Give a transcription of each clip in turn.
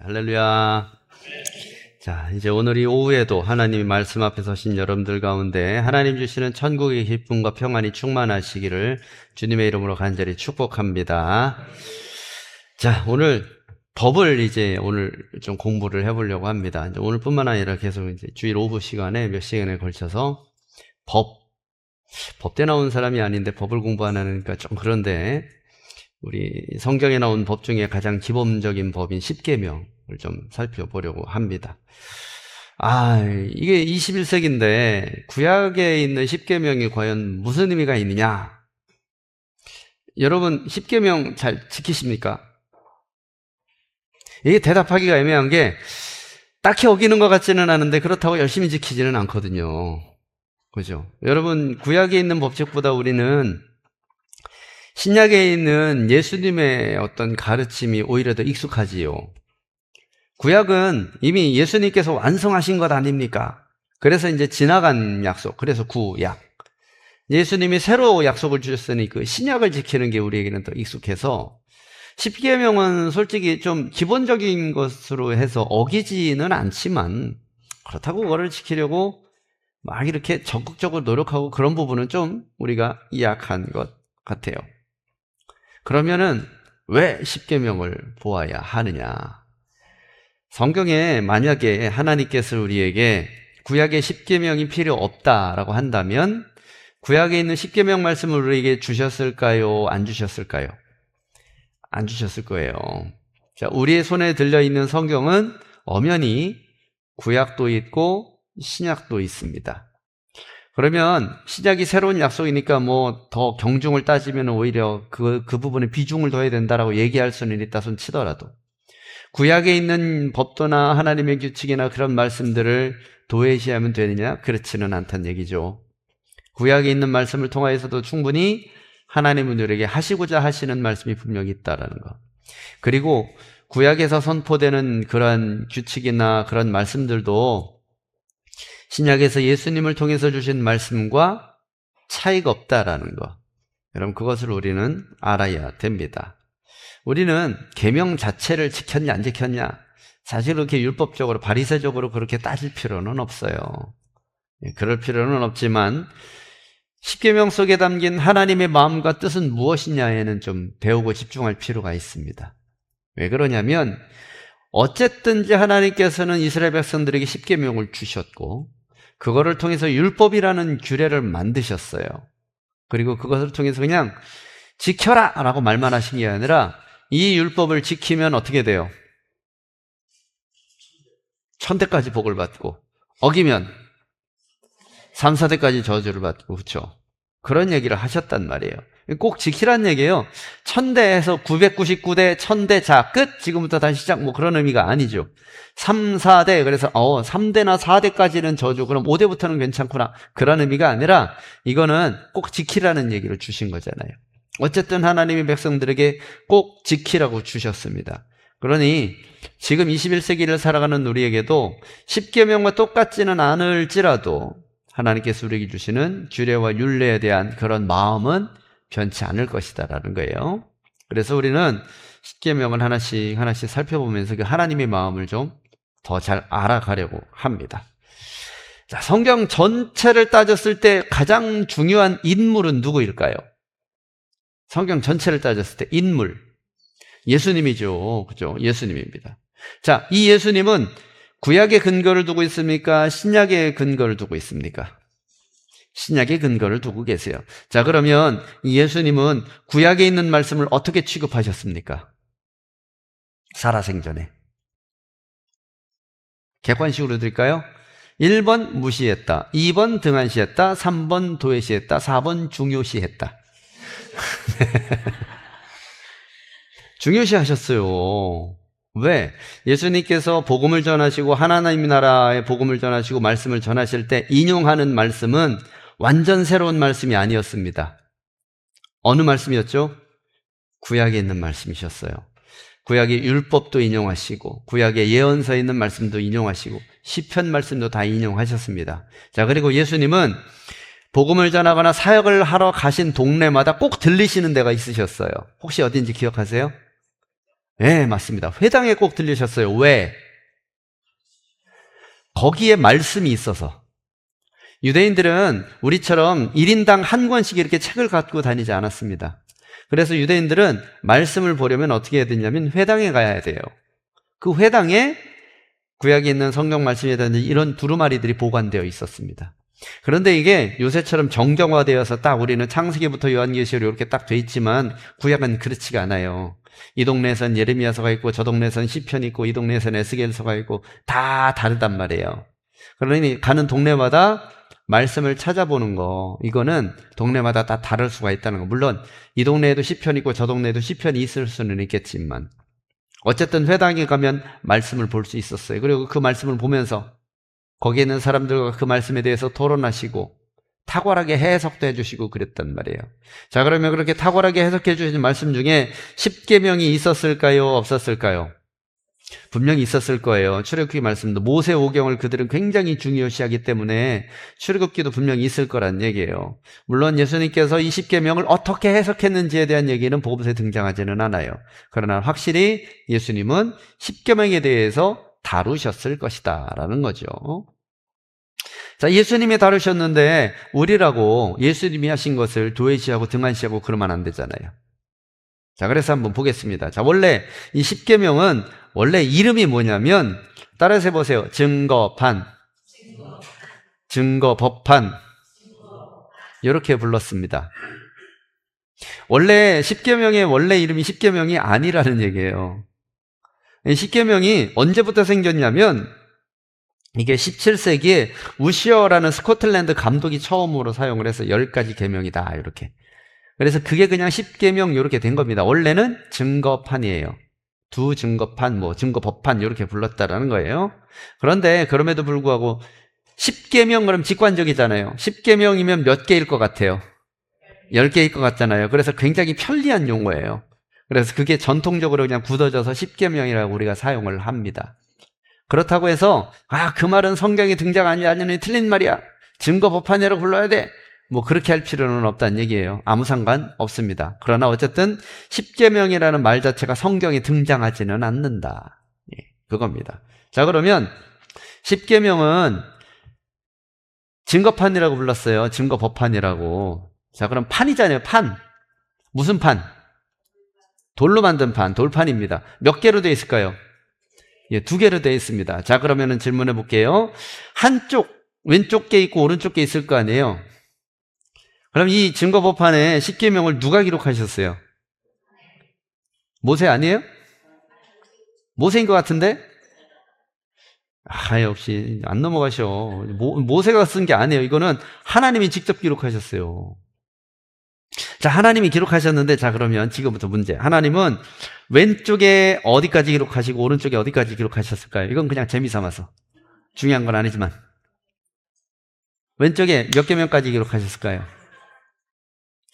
할렐루야. 자, 이제 오늘 이 오후에도 하나님의 말씀 앞에 서신 여러분들 가운데 하나님 주시는 천국의 기쁨과 평안이 충만하시기를 주님의 이름으로 간절히 축복합니다. 자, 오늘 법을 이제 오늘 좀 공부를 해보려고 합니다. 이제 오늘뿐만 아니라 계속 이제 주일 오후 시간에 몇 시간에 걸쳐서 법대 나온 사람이 아닌데 법을 공부 안 하니까 좀 그런데 우리 성경에 나온 법 중에 가장 기본적인 법인 십계명을 좀 살펴보려고 합니다. 이게 21세기인데 구약에 있는 십계명이 과연 무슨 의미가 있느냐? 여러분 십계명 잘 지키십니까? 이게 대답하기가 애매한 게 딱히 어기는 것 같지는 않은데 그렇다고 열심히 지키지는 않거든요. 그죠? 여러분 구약에 있는 법칙보다 우리는 신약에 있는 예수님의 어떤 가르침이 오히려 더 익숙하지요. 구약은 이미 예수님께서 완성하신 것 아닙니까? 그래서 이제 지나간 약속, 그래서 구약. 예수님이 새로 약속을 주셨으니 그 신약을 지키는 게 우리에게는 더 익숙해서 십계명은 솔직히 좀 기본적인 것으로 해서 어기지는 않지만 그렇다고 그거를 지키려고 막 이렇게 적극적으로 노력하고 그런 부분은 좀 우리가 약한 것 같아요. 그러면은 왜 십계명을 보아야 하느냐? 성경에 만약에 하나님께서 우리에게 구약의 십계명이 필요 없다라고 한다면 구약에 있는 십계명 말씀을 우리에게 주셨을까요? 안 주셨을까요? 안 주셨을 거예요. 자, 우리의 손에 들려있는 성경은 엄연히 구약도 있고 신약도 있습니다. 그러면 신약이 새로운 약속이니까 뭐 더 경중을 따지면 오히려 그 부분에 비중을 둬야 된다라고 얘기할 수는 있다 손 치더라도 구약에 있는 법도나 하나님의 규칙이나 그런 말씀들을 도외시하면 되느냐? 그렇지는 않다는 얘기죠. 구약에 있는 말씀을 통하여서도 충분히 하나님은 우리에게 하시고자 하시는 말씀이 분명히 있다라는 것. 그리고 구약에서 선포되는 그런 규칙이나 그런 말씀들도 신약에서 예수님을 통해서 주신 말씀과 차이가 없다라는 것. 여러분 그것을 우리는 알아야 됩니다. 우리는 계명 자체를 지켰냐 안 지켰냐 사실 그렇게 율법적으로 바리새적으로 그렇게 따질 필요는 없어요. 그럴 필요는 없지만 십계명 속에 담긴 하나님의 마음과 뜻은 무엇이냐에는 좀 배우고 집중할 필요가 있습니다. 왜 그러냐면 어쨌든지 하나님께서는 이스라엘 백성들에게 십계명을 주셨고 그거를 통해서 율법이라는 규례를 만드셨어요. 그리고 그것을 통해서 그냥 지켜라 라고 말만 하신 게 아니라 이 율법을 지키면 어떻게 돼요? 1000대까지 복을 받고 어기면 3, 4대까지 저주를 받고 그렇죠? 그런 얘기를 하셨단 말이에요. 꼭 지키란 얘기예요. 1000대에서 999대 1000대 자 끝 지금부터 다시 시작 뭐 그런 의미가 아니죠. 3, 4대 그래서 3대나 4대까지는 저주 그럼 5대부터는 괜찮구나 그런 의미가 아니라 이거는 꼭 지키라는 얘기를 주신 거잖아요. 어쨌든 하나님의 백성들에게 꼭 지키라고 주셨습니다. 그러니 지금 21세기를 살아가는 우리에게도 십계명과 똑같지는 않을지라도 하나님께서 우리에게 주시는 규례와 율례에 대한 그런 마음은 변치 않을 것이다라는 거예요. 그래서 우리는 십계명을 하나씩 살펴보면서 그 하나님의 마음을 좀 더 잘 알아가려고 합니다. 자, 성경 전체를 따졌을 때 가장 중요한 인물은 누구일까요? 성경 전체를 따졌을 때 인물 예수님이죠. 그죠? 예수님입니다. 자, 이 예수님은 구약의 근거를 두고 있습니까? 신약의 근거를 두고 있습니까? 신약의 근거를 두고 계세요. 자, 그러면 이 예수님은 구약에 있는 말씀을 어떻게 취급하셨습니까? 살아생전에. 객관식으로 드릴까요? 1번 무시했다, 2번 등한시했다, 3번 도외시했다, 4번 중요시했다. 중요시 하셨어요. 왜? 예수님께서 복음을 전하시고 하나님 나라의 복음을 전하시고 말씀을 전하실 때 인용하는 말씀은 완전 새로운 말씀이 아니었습니다. 어느 말씀이었죠? 구약에 있는 말씀이셨어요. 구약의 율법도 인용하시고 구약의 예언서에 있는 말씀도 인용하시고 시편 말씀도 다 인용하셨습니다. 자, 그리고 예수님은 복음을 전하거나 사역을 하러 가신 동네마다 꼭 들리시는 데가 있으셨어요. 혹시 어딘지 기억하세요? 네, 맞습니다. 회당에 꼭 들리셨어요. 왜? 거기에 말씀이 있어서. 유대인들은 우리처럼 1인당 한 권씩 이렇게 책을 갖고 다니지 않았습니다. 그래서 유대인들은 말씀을 보려면 어떻게 해야 되냐면 회당에 가야 돼요. 그 회당에 구약에 있는 성경 말씀이라든지 이런 두루마리들이 보관되어 있었습니다. 그런데 이게 요새처럼 정경화되어서 딱 우리는 창세기부터 요한계시록 이렇게 딱 돼 있지만 구약은 그렇지가 않아요. 이 동네에선 예레미야서가 있고 저 동네에선 시편이 있고 이 동네에선 에스겔서가 있고 다 다르단 말이에요. 그러니 가는 동네마다 말씀을 찾아보는 거, 이거는 동네마다 다 다를 수가 있다는 거. 물론 이 동네에도 시편이 있고 저 동네에도 시편이 있을 수는 있겠지만 어쨌든 회당에 가면 말씀을 볼 수 있었어요. 그리고 그 말씀을 보면서 거기에 있는 사람들과 그 말씀에 대해서 토론하시고 탁월하게 해석도 해주시고 그랬단 말이에요. 자, 그러면 그렇게 탁월하게 해석해 주신 말씀 중에 십계명이 있었을까요? 없었을까요? 분명히 있었을 거예요. 출애굽기 말씀도 모세 오경을 그들은 굉장히 중요시하기 때문에 출애굽기도 분명히 있을 거란 얘기예요. 물론 예수님께서 이 십계명을 어떻게 해석했는지에 대한 얘기는 복음서에 등장하지는 않아요. 그러나 확실히 예수님은 십계명에 대해서 다루셨을 것이다 라는 거죠. 자, 예수님이 다루셨는데 우리라고 예수님이 하신 것을 도외시하고 등한시하고 그러면 안 되잖아요. 자, 그래서 한번 보겠습니다. 자, 원래 이 십계명은 원래 이름이 뭐냐면 따라서 해보세요. 증거판, 증거법판 이렇게 불렀습니다. 원래 십계명의 원래 이름이 십계명이 아니라는 얘기예요. 이 십계명이 언제부터 생겼냐면 이게 17세기에 우시어라는 스코틀랜드 감독이 처음으로 사용을 해서 10가지 계명이다 이렇게. 그래서 그게 그냥 십계명 이렇게 된 겁니다. 원래는 증거판이에요. 두 증거판, 뭐 증거법판 이렇게 불렀다라는 거예요. 그런데 그럼에도 불구하고 십계명 그럼 직관적이잖아요. 십계명이면 몇 개일 것 같아요? 10개일 것 같잖아요. 그래서 굉장히 편리한 용어예요. 그래서 그게 전통적으로 그냥 굳어져서 십계명이라고 우리가 사용을 합니다. 그렇다고 해서 그 말은 성경에 등장하지 않으니 틀린 말이야. 증거법판이라고 불러야 돼. 뭐 그렇게 할 필요는 없다는 얘기예요. 아무 상관 없습니다. 그러나 어쨌든 십계명이라는 말 자체가 성경에 등장하지는 않는다. 그겁니다. 자, 그러면 십계명은 증거판이라고 불렀어요. 증거법판이라고. 자, 그럼 판이잖아요. 판. 무슨 판? 돌로 만든 판, 돌판입니다. 몇 개로 되어 있을까요? 2개로 되어 있습니다. 자, 그러면 질문해 볼게요. 한쪽 왼쪽 게 있고 오른쪽 게 있을 거 아니에요. 그럼 이 증거법판에 십계명을 누가 기록하셨어요? 모세 아니에요? 모세인 것 같은데? 역시 안 넘어가셔. 모세가 쓴 게 아니에요. 이거는 하나님이 직접 기록하셨어요. 자, 하나님이 기록하셨는데, 자, 그러면 지금부터 문제. 하나님은 왼쪽에 어디까지 기록하시고 오른쪽에 어디까지 기록하셨을까요? 이건 그냥 재미삼아서. 중요한 건 아니지만. 왼쪽에 몇 계명까지 기록하셨을까요?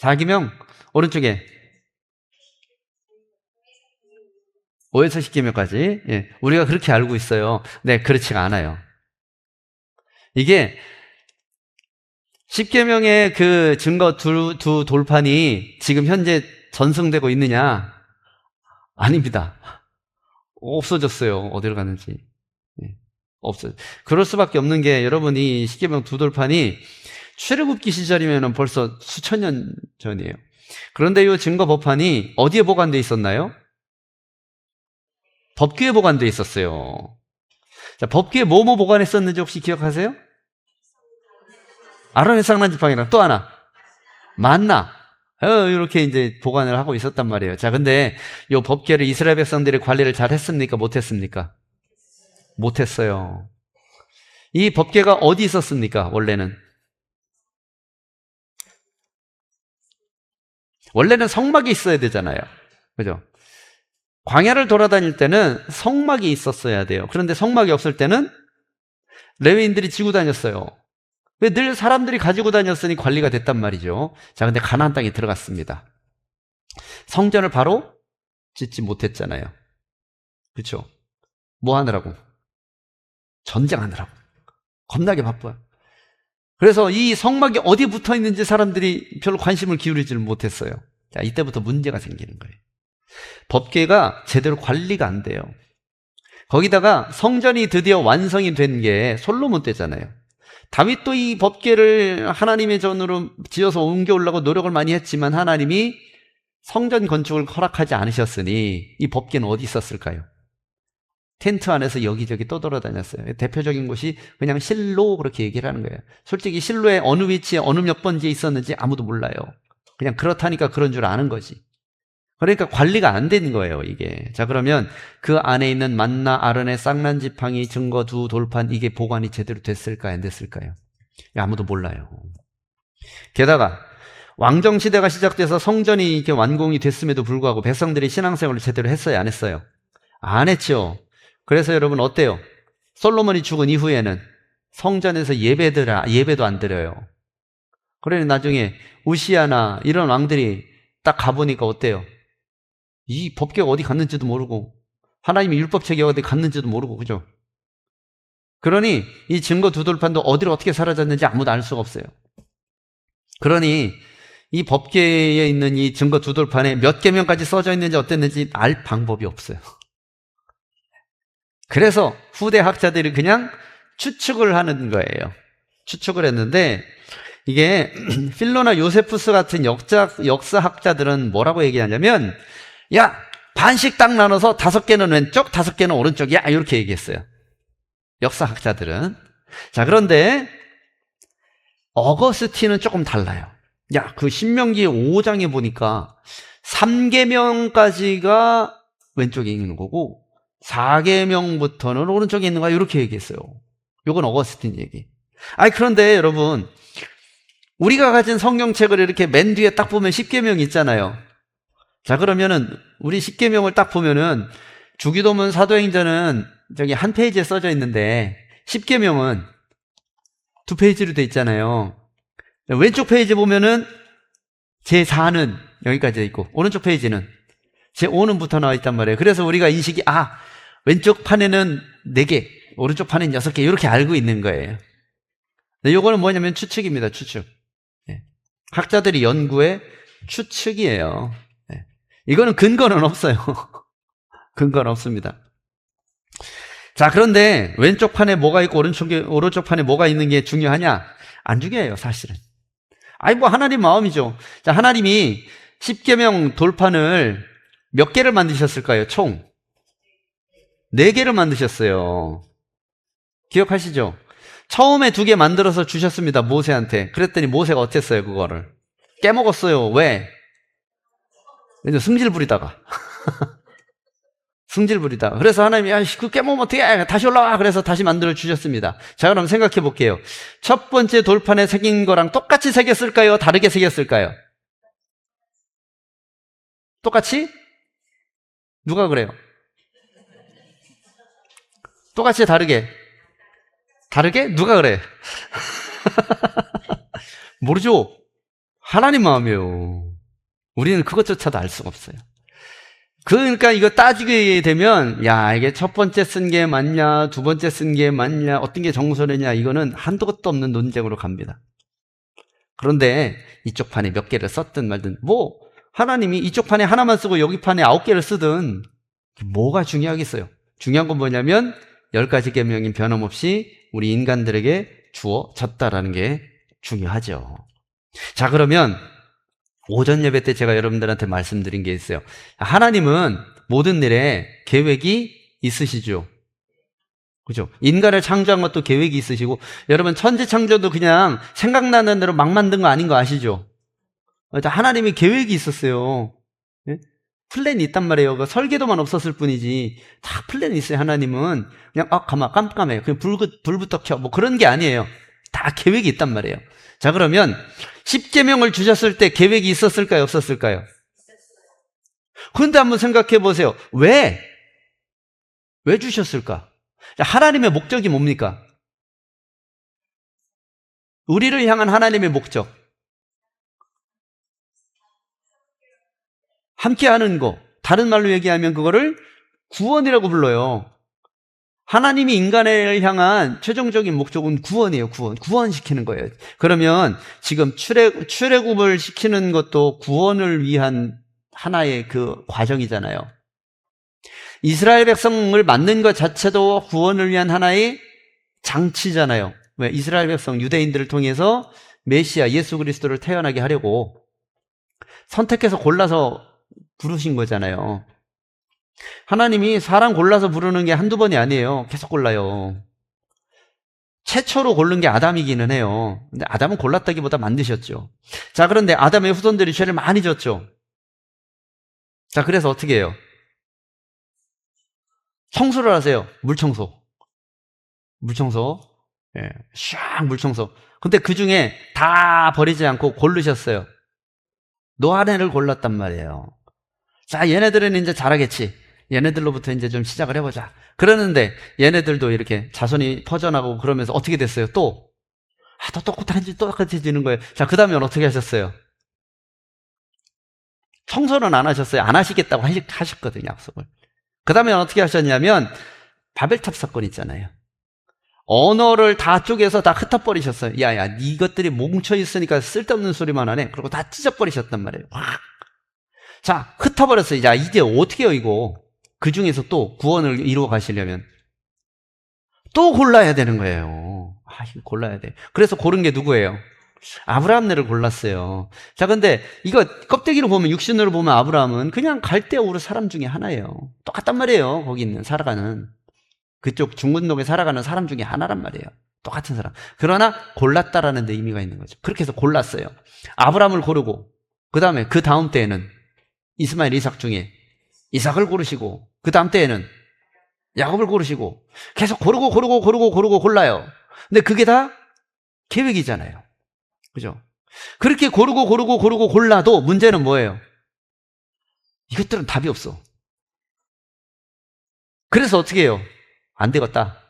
4계명, 오른쪽에 5에서 10계명까지. 우리가 그렇게 알고 있어요. 네, 그렇지가 않아요. 이게 10계명의 그 증거 두 돌판이 지금 현재 전승되고 있느냐? 아닙니다. 없어졌어요. 어디로 갔는지. 없어요. 그럴 수밖에 없는 게 여러분이 10계명 두 돌판이 출애굽기 시절이면 벌써 수천 년 전이에요. 그런데 이 증거법판이 어디에 보관되어 있었나요? 법궤에 보관되어 있었어요. 자, 법궤에 뭐뭐 보관했었는지 혹시 기억하세요? 아론의 상란지팡이랑 또 하나 만나 이렇게 이제 보관을 하고 있었단 말이에요. 자, 근데 이 법궤를 이스라엘 백성들이 관리를 잘 했습니까? 못했습니까? 못했어요. 이 법궤가 어디 있었습니까? 원래는 성막이 있어야 되잖아요. 그죠? 광야를 돌아다닐 때는 성막이 있었어야 돼요. 그런데 성막이 없을 때는 레위인들이 지고 다녔어요. 왜 늘 사람들이 가지고 다녔으니 관리가 됐단 말이죠. 자, 근데 가나안 땅에 들어갔습니다. 성전을 바로 짓지 못했잖아요. 그렇죠? 뭐 하느라고? 전쟁하느라고. 겁나게 바빠요. 그래서 이 성막이 어디 붙어 있는지 사람들이 별로 관심을 기울이지를 못했어요. 자, 이때부터 문제가 생기는 거예요. 법궤가 제대로 관리가 안 돼요. 거기다가 성전이 드디어 완성이 된 게 솔로몬 때잖아요. 다윗도 이 법궤를 하나님의 전으로 지어서 옮겨오려고 노력을 많이 했지만 하나님이 성전 건축을 허락하지 않으셨으니 이 법궤는 어디 있었을까요? 텐트 안에서 여기저기 떠돌아다녔어요. 대표적인 곳이 그냥 실로, 그렇게 얘기를 하는 거예요. 솔직히 실로에 어느 위치에 어느 몇 번지에 있었는지 아무도 몰라요. 그냥 그렇다니까 그런 줄 아는 거지. 그러니까 관리가 안 되는 거예요, 이게. 자, 그러면 그 안에 있는 만나, 아론의 쌍난 지팡이, 증거 두 돌판, 이게 보관이 제대로 됐을까요, 안 됐을까요? 아무도 몰라요. 게다가 왕정 시대가 시작돼서 성전이 이렇게 완공이 됐음에도 불구하고 백성들이 신앙생활을 제대로 했어요, 안 했어요? 안 했죠. 그래서 여러분 어때요? 솔로몬이 죽은 이후에는 성전에서 예배도 안 드려요. 그러니 나중에 우시아나 이런 왕들이 딱 가보니까 어때요? 이 법궤가 어디 갔는지도 모르고 하나님의 율법책이 어디 갔는지도 모르고, 그죠? 그러니 이 증거 두 돌판도 어디로 어떻게 사라졌는지 아무도 알 수가 없어요. 그러니 이 법궤에 있는 이 증거 두 돌판에 몇 계명까지 써져 있는지 어땠는지 알 방법이 없어요. 그래서 후대 학자들이 그냥 추측을 하는 거예요. 추측을 했는데 이게 필로나 요세푸스 같은 역사학자들은 뭐라고 얘기하냐면, 야, 반씩 딱 나눠서 5개는 왼쪽, 5개는 오른쪽이야, 이렇게 얘기했어요. 역사학자들은. 자, 그런데 어거스틴은 조금 달라요. 야, 그 신명기 5장에 보니까 3계명까지가 왼쪽에 있는 거고 4계명부터는 오른쪽에 있는 거야, 이렇게 얘기했어요. 이건 어거스틴 얘기. 그런데 여러분, 우리가 가진 성경책을 이렇게 맨 뒤에 딱 보면 10계명이 있잖아요. 자, 그러면은 우리 10계명을 딱 보면은 주기도문, 사도행전은 저기 한 페이지에 써져 있는데 10계명은 2페이지로 돼 있잖아요. 왼쪽 페이지 보면은 제4는 여기까지 있고 오른쪽 페이지는 제5는 붙어 나와 있단 말이에요. 그래서 우리가 인식이 왼쪽 판에는 4개, 오른쪽 판에는 6개, 이렇게 알고 있는 거예요. 이거는 뭐냐면 추측입니다. 추측. 학자들이 연구의 추측이에요. 이거는 근거는 없어요. 근거는 없습니다. 자, 그런데 왼쪽 판에 뭐가 있고 오른쪽 판에 뭐가 있는 게 중요하냐? 안 중요해요, 사실은. 뭐 하나님 마음이죠. 자, 하나님이 10계명 돌판을 몇 개를 만드셨을까요? 총 4개를 만드셨어요. 기억하시죠? 처음에 2개 만들어서 주셨습니다, 모세한테. 그랬더니 모세가 어땠어요, 그거를? 깨먹었어요. 왜? 승질 부리다가. 승질 부리다가. 그래서 하나님이, 그거 깨먹으면 어떡해? 다시 올라와. 그래서 다시 만들어 주셨습니다. 자, 그럼 생각해 볼게요. 첫 번째 돌판에 새긴 거랑 똑같이 새겼을까요? 다르게 새겼을까요? 똑같이? 누가 그래요? 똑같이 다르게? 다르게? 누가 그래? 모르죠? 하나님 마음이에요. 우리는 그것조차도 알 수가 없어요. 그러니까 이거 따지게 되면, 이게 첫 번째 쓴 게 맞냐, 두 번째 쓴 게 맞냐, 어떤 게 정설이냐, 이거는 한도 끝도 없는 논쟁으로 갑니다. 그런데 이쪽 판에 몇 개를 썼든 말든, 하나님이 이쪽 판에 하나만 쓰고 여기 판에 9개를 쓰든 뭐가 중요하겠어요? 중요한 건 뭐냐면 10가지 계명이 변함없이 우리 인간들에게 주어졌다라는 게 중요하죠. 자, 그러면 오전 예배 때 제가 여러분들한테 말씀드린 게 있어요. 하나님은 모든 일에 계획이 있으시죠. 그죠? 인간을 창조한 것도 계획이 있으시고, 여러분 천지창조도 그냥 생각나는 대로 막 만든 거 아닌 거 아시죠? 하나님이 계획이 있었어요. 플랜이 있단 말이에요. 설계도만 없었을 뿐이지 다 플랜이 있어요. 하나님은 그냥 가만 깜깜해요. 그냥 불부터 켜, 그런 게 아니에요. 다 계획이 있단 말이에요. 자, 그러면 10계명을 주셨을 때 계획이 있었을까요, 없었을까요? 그런데 한번 생각해 보세요. 왜 주셨을까? 하나님의 목적이 뭡니까? 우리를 향한 하나님의 목적, 함께하는 거, 다른 말로 얘기하면 그거를 구원이라고 불러요. 하나님이 인간을 향한 최종적인 목적은 구원이에요. 구원시키는 거예요. 그러면 지금 출애굽을 시키는 것도 구원을 위한 하나의 그 과정이잖아요. 이스라엘 백성을 만든 것 자체도 구원을 위한 하나의 장치잖아요. 왜? 이스라엘 백성, 유대인들을 통해서 메시아, 예수 그리스도를 태어나게 하려고 선택해서 골라서 부르신 거잖아요. 하나님이 사람 골라서 부르는 게 한두 번이 아니에요. 계속 골라요. 최초로 고른 게 아담이기는 해요. 근데 아담은 골랐다기보다 만드셨죠. 자, 그런데 아담의 후손들이 죄를 많이 졌죠. 자, 그래서 어떻게 해요? 청소를 하세요. 물청소. 예, 샥 물청소. 근데 그 중에 다 버리지 않고 고르셨어요. 노아네를 골랐단 말이에요. 자, 얘네들은 이제 잘하겠지. 얘네들로부터 이제 좀 시작을 해보자. 그러는데 얘네들도 이렇게 자손이 퍼져나가고 그러면서 어떻게 됐어요? 또 똑같아지는 거예요. 자, 그 다음에 어떻게 하셨어요? 청소는 안 하셨어요. 안 하시겠다고 하셨거든요, 약속을. 그 다음에 어떻게 하셨냐면 바벨탑 사건 있잖아요. 언어를 다 쪼개서 다 흩어버리셨어요. 야야, 이것들이 뭉쳐있으니까 쓸데없는 소리만 하네. 그리고 다 찢어버리셨단 말이에요. 확. 자, 흩어버렸어요. 야, 이제 어떻게 해요, 이거? 그 중에서 또 구원을 이루어 가시려면 또 골라야 되는 거예요. 이거 골라야 돼. 그래서 고른 게 누구예요? 아브라함네를 골랐어요. 자, 근데 이거 껍데기로 보면, 육신으로 보면 아브라함은 그냥 갈대우르 사람 중에 하나예요. 똑같단 말이에요. 거기 있는 살아가는 그쪽 중근동에 살아가는 사람 중에 하나란 말이에요. 똑같은 사람. 그러나 골랐다라는 데 의미가 있는 거죠. 그렇게 해서 골랐어요. 아브라함을 고르고 그 다음 때에는 이스마엘, 이삭 중에 이삭을 고르시고 그 다음 때에는 야곱을 고르시고 계속 고르고 골라요. 근데 그게 다 계획이잖아요. 그죠? 그렇게 고르고 골라도 문제는 뭐예요? 이것들은 답이 없어. 그래서 어떻게 해요? 안 되겠다.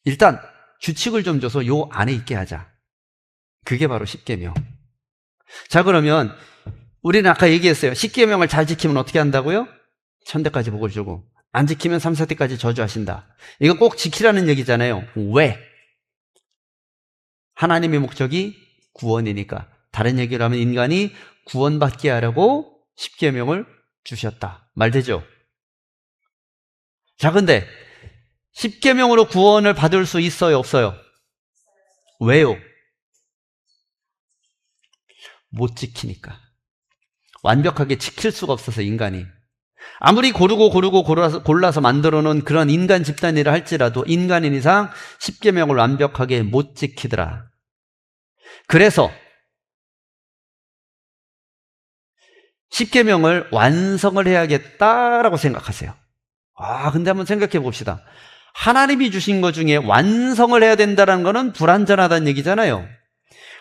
일단 규칙을 좀 줘서 요 안에 있게 하자. 그게 바로 십계명. 자, 그러면 우리는 아까 얘기했어요. 십계명을 잘 지키면 어떻게 한다고요? 천대까지 복을 주고 안 지키면 3, 4대까지 저주하신다. 이거 꼭 지키라는 얘기잖아요. 왜? 하나님의 목적이 구원이니까. 다른 얘기를 하면 인간이 구원받게 하려고 십계명을 주셨다. 말되죠? 자, 근데 십계명으로 구원을 받을 수 있어요, 없어요? 왜요? 못 지키니까. 완벽하게 지킬 수가 없어서 인간이. 아무리 고르고 골라서 만들어 놓은 그런 인간 집단이라 할지라도 인간인 이상 십계명을 완벽하게 못 지키더라. 그래서 십계명을 완성을 해야겠다라고 생각하세요. 근데 한번 생각해 봅시다. 하나님이 주신 것 중에 완성을 해야 된다는 거는 불완전하다는 얘기잖아요.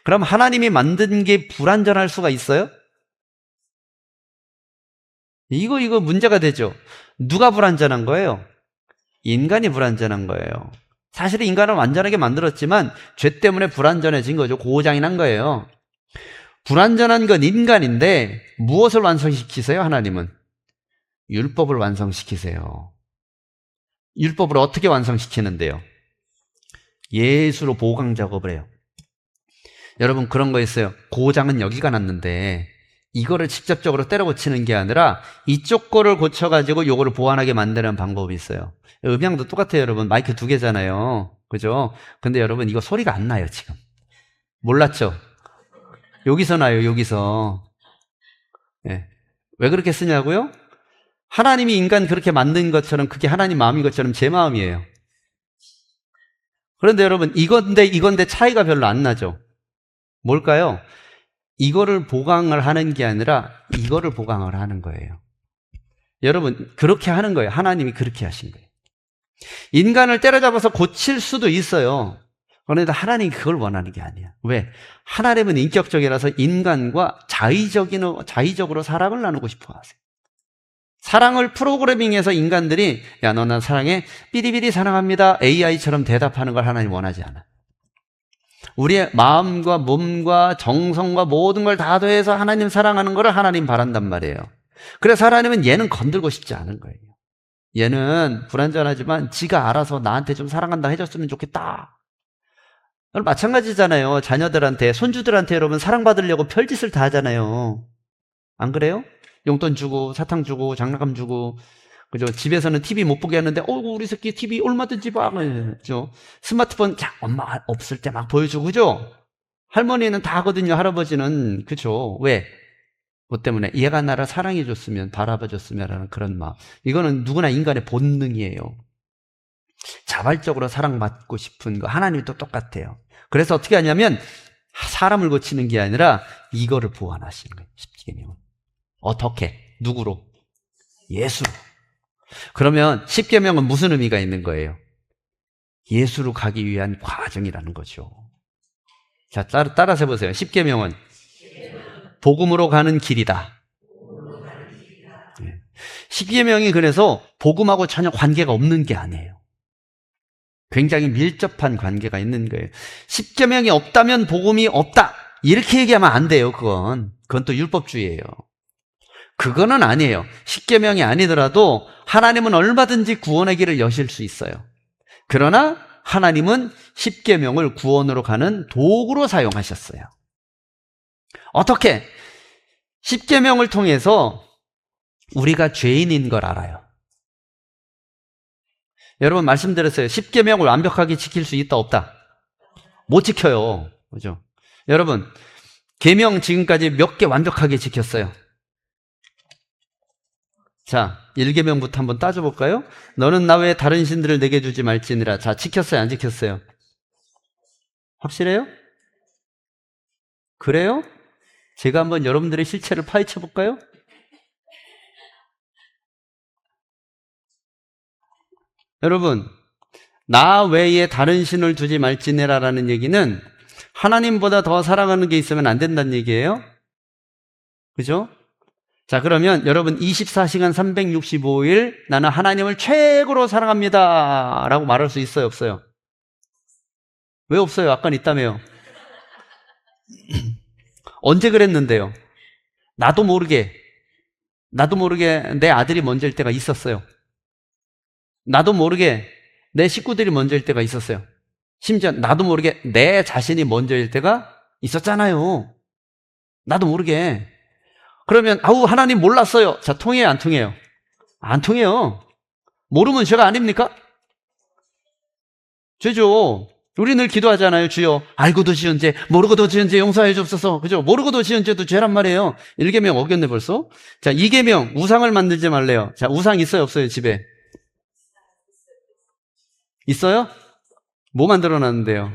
그럼 하나님이 만든 게 불완전할 수가 있어요? 이거 문제가 되죠. 누가 불완전한 거예요? 인간이 불완전한 거예요. 사실 인간을 완전하게 만들었지만 죄 때문에 불완전해진 거죠. 고장이 난 거예요. 불완전한 건 인간인데 무엇을 완성시키세요? 하나님은 율법을 완성시키세요. 율법을 어떻게 완성시키는데요? 예수로 보강 작업을 해요. 여러분, 그런 거 있어요. 고장은 여기가 났는데 이거를 직접적으로 때려 고치는 게 아니라 이쪽 거를 고쳐가지고 요거를 보완하게 만드는 방법이 있어요. 음향도 똑같아요, 여러분. 마이크 2개잖아요. 그죠? 근데 여러분, 이거 소리가 안 나요, 지금. 몰랐죠? 여기서 나요, 여기서. 네. 왜 그렇게 쓰냐고요? 하나님이 인간 그렇게 만든 것처럼 그게 하나님 마음인 것처럼 제 마음이에요. 그런데 여러분, 이건데 차이가 별로 안 나죠? 뭘까요? 이거를 보강을 하는 게 아니라 이거를 보강을 하는 거예요. 여러분, 그렇게 하는 거예요. 하나님이 그렇게 하신 거예요. 인간을 때려잡아서 고칠 수도 있어요. 그런데 하나님이 그걸 원하는 게 아니야. 왜? 하나님은 인격적이라서 인간과 자의적으로 사랑을 나누고 싶어 하세요. 사랑을 프로그래밍해서 인간들이 야, 너 난 사랑해? 삐리삐리 사랑합니다. AI처럼 대답하는 걸 하나님 원하지 않아. 우리의 마음과 몸과 정성과 모든 걸 다 더해서 하나님 사랑하는 걸 하나님 바란단 말이에요. 그래서 하나님은 얘는 건들고 싶지 않은 거예요. 얘는 불완전하지만 지가 알아서 나한테 좀 사랑한다 해줬으면 좋겠다. 마찬가지잖아요. 자녀들한테, 손주들한테 여러분 사랑받으려고 별짓을 다 하잖아요. 안 그래요? 용돈 주고 사탕 주고 장난감 주고, 그죠? 집에서는 TV 못 보게 하는데 우리 새끼 TV 얼마든지 봐. 그죠? 스마트폰 엄마 없을 때 막 보여주고, 그죠? 할머니는 다 하거든요. 할아버지는. 그죠? 왜? 뭐 때문에? 얘가 나를 사랑해줬으면, 바라봐줬으면 하는 그런 마음. 이거는 누구나 인간의 본능이에요. 자발적으로 사랑받고 싶은 거. 하나님도 똑같아요. 그래서 어떻게 하냐면 사람을 고치는 게 아니라 이거를 보완하시는 거예요. 십계명은. 어떻게? 누구로? 예수로. 그러면 십계명은 무슨 의미가 있는 거예요? 예수로 가기 위한 과정이라는 거죠. 자, 따라서 해보세요. 십계명은 복음으로 가는 길이다. 십계명이 그래서 복음하고 전혀 관계가 없는 게 아니에요. 굉장히 밀접한 관계가 있는 거예요. 십계명이 없다면 복음이 없다. 이렇게 얘기하면 안 돼요. 그건 또 율법주의예요. 그거는 아니에요. 십계명이 아니더라도 하나님은 얼마든지 구원의 길을 여실 수 있어요. 그러나 하나님은 십계명을 구원으로 가는 도구로 사용하셨어요. 어떻게? 십계명을 통해서 우리가 죄인인 걸 알아요. 여러분 말씀드렸어요. 십계명을 완벽하게 지킬 수 있다 없다? 못 지켜요. 그죠? 여러분 계명 지금까지 몇 개 완벽하게 지켰어요? 자, 1계명부터 한번 따져볼까요? 너는 나 외에 다른 신들을 내게 주지 말지니라. 자, 지켰어요? 안 지켰어요? 확실해요? 그래요? 제가 한번 여러분들의 실체를 파헤쳐 볼까요? 여러분, 나 외에 다른 신을 두지 말지니라라는 얘기는 하나님보다 더 사랑하는 게 있으면 안 된다는 얘기예요. 그죠? 자, 그러면 여러분 24시간 365일 나는 하나님을 최고로 사랑합니다 라고 말할 수 있어요, 없어요? 왜 없어요? 아까 있다며요. 언제 그랬는데요? 나도 모르게 내 아들이 먼저일 때가 있었어요. 나도 모르게 내 식구들이 먼저일 때가 있었어요. 심지어 나도 모르게 내 자신이 먼저일 때가 있었잖아요. 나도 모르게. 그러면 하나님 몰랐어요. 자, 통해요, 안 통해요? 안 통해요. 모르면 죄가 아닙니까? 죄죠. 우리 늘 기도하잖아요. 주여 알고도 지은 죄 모르고도 지은 죄 용서해 주옵소서. 그죠? 모르고도 지은 죄도 죄란 말이에요. 1계명 어겼네 벌써. 자, 2계명 우상을 만들지 말래요. 자, 우상 있어요 없어요 집에? 있어요? 뭐 만들어 놨는데요?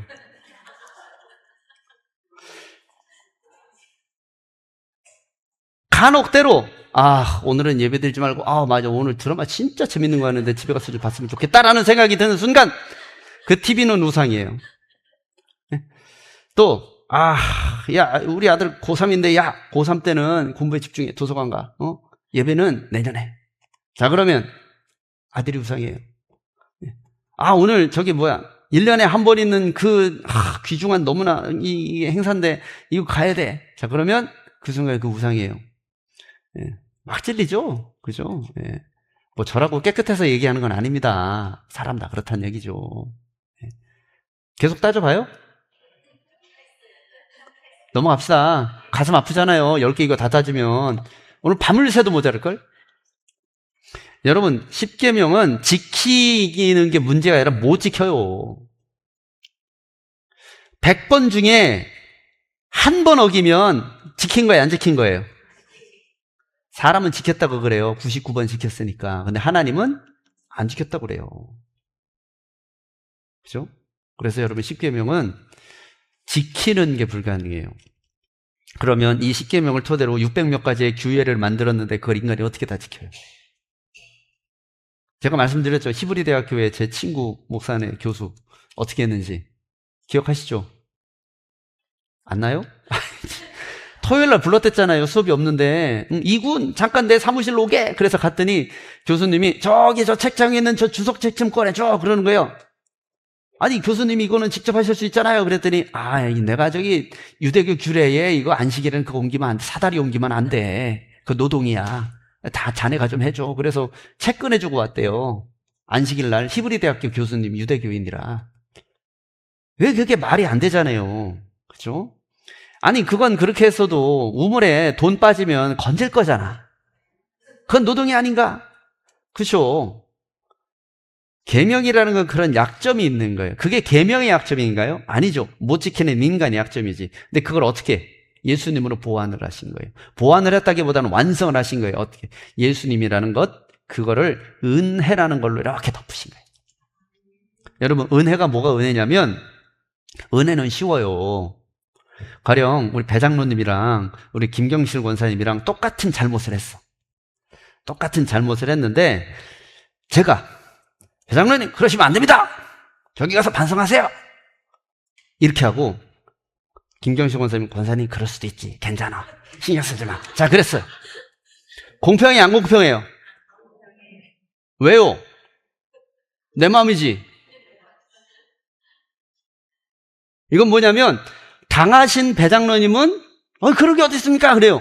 간혹 때로 오늘은 예배 드리지 말고 맞아 오늘 드라마 진짜 재밌는 거 하는데 집에 가서 좀 봤으면 좋겠다라는 생각이 드는 순간 그 TV는 우상이에요. 또 야 우리 아들 고3인데 야 고3 때는 공부에 집중해 도서관 가 예배는 내년에. 자, 그러면 아들이 우상이에요. 오늘 1년에 한 번 있는 그 귀중한 너무나 이 행사인데 이거 가야 돼. 자, 그러면 그 순간에 그 우상이에요. 막 찔리죠? 그죠? 뭐 저라고 깨끗해서 얘기하는 건 아닙니다. 사람 다 그렇다는 얘기죠. 계속 따져봐요? 넘어갑시다. 가슴 아프잖아요. 10개 이거 다 따지면 오늘 밤을 새도 모자랄걸? 여러분 10계명은 지키는 게 문제가 아니라 못 지켜요. 100번 중에 한 번 어기면 지킨 거예요, 안 지킨 거예요? 사람은 지켰다고 그래요. 99번 지켰으니까. 근데 하나님은 안 지켰다고 그래요. 그죠? 그래서 여러분 10계명은 지키는 게 불가능해요. 그러면 이 10계명을 토대로 600몇 가지의 규례를 만들었는데 그걸 인간이 어떻게 다 지켜요? 제가 말씀드렸죠. 히브리 대학교의 제 친구 목사네 교수 어떻게 했는지 기억하시죠? 안 나요? 토요일날 불렀댔잖아요. 수업이 없는데 이군 잠깐 내 사무실로 오게. 그래서 갔더니 교수님이 저기 저 책장에 있는 저 주석책 좀 꺼내줘 그러는 거예요. 아니 교수님이 이거는 직접 하실 수 있잖아요. 그랬더니 내가 유대교 규례에 이거 안식일에는 그거 옮기면 안 돼. 사다리 옮기면 안 돼. 그 노동이야. 다 자네가 좀 해줘. 그래서 책 꺼내주고 왔대요. 안식일 날 히브리 대학교 교수님 유대교인이라. 왜 그게 말이 안 되잖아요. 그죠? 아니, 그건 그렇게 했어도 우물에 돈 빠지면 건질 거잖아. 그건 노동이 아닌가? 그죠? 계명이라는 건 그런 약점이 있는 거예요. 그게 계명의 약점인가요? 아니죠. 못 지키는 인간의 약점이지. 근데 그걸 어떻게? 예수님으로 보완을 하신 거예요. 보완을 했다기보다는 완성을 하신 거예요. 어떻게? 예수님이라는 것, 그거를 은혜라는 걸로 이렇게 덮으신 거예요. 여러분, 은혜가 뭐가 은혜냐면, 은혜는 쉬워요. 가령 우리 배장로님이랑 우리 김경실 권사님이랑 똑같은 잘못을 했어. 똑같은 잘못을 했는데 제가 배장로님 그러시면 안 됩니다. 저기 가서 반성하세요. 이렇게 하고 김경실 권사님 그럴 수도 있지. 괜찮아. 신경 쓰지 마. 자, 그랬어요. 공평해 안 공평해요? 왜요? 내 마음이지. 이건 뭐냐면 당하신 배장로님은 그런 게 어디 있습니까? 그래요.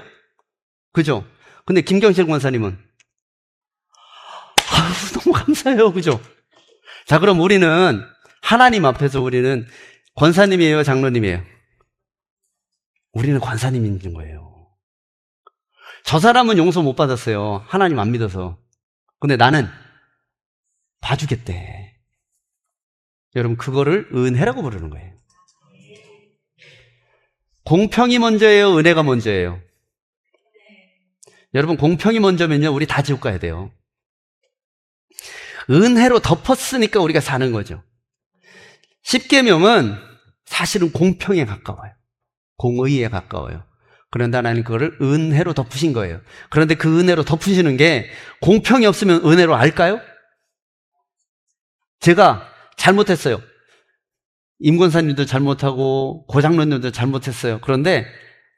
그죠? 근데 김경실 권사님은 너무 감사해요. 그죠? 자, 그럼 우리는 하나님 앞에서 우리는 권사님이에요, 장로님이에요? 우리는 권사님인 거예요. 저 사람은 용서 못 받았어요. 하나님 안 믿어서. 근데 나는 봐주겠대. 여러분, 그거를 은혜라고 부르는 거예요. 공평이 먼저예요, 은혜가 먼저예요? 여러분, 공평이 먼저면요, 우리 다 지옥 가야 돼요. 은혜로 덮었으니까 우리가 사는 거죠. 십계명은 사실은 공평에 가까워요. 공의에 가까워요. 그런데 하나님 그거를 은혜로 덮으신 거예요. 그런데 그 은혜로 덮으시는 게 공평이 없으면 은혜로 알까요? 제가 잘못했어요. 임 권사님도 잘못하고 고장로님도 잘못했어요. 그런데